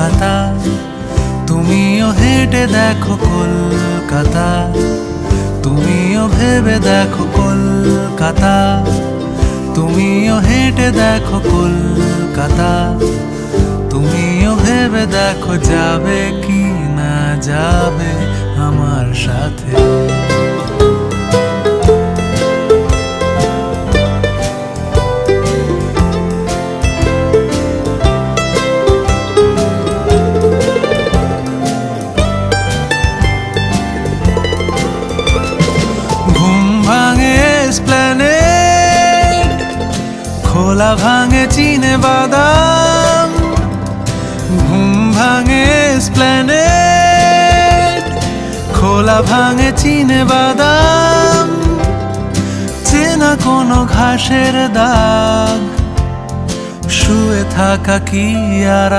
কলকাতা, তুমিও হেঁটে দেখো কলকাতা, তুমিও ভেবে দেখো কলকাতা, তুমিও হেঁটে দেখো কলকাতা, তুমিও ভেবে দেখো যাবে কি না যাবে আমার সাথে। খোলা ভাঙে চিনে বাদাম, ঘুম ভাঙে এসপ্ল্যানেড, খোলা ভাঙে চিনে বাদাম, চেনা কোনো ঘাসের দাগ, শুয়ে থাকা কি আর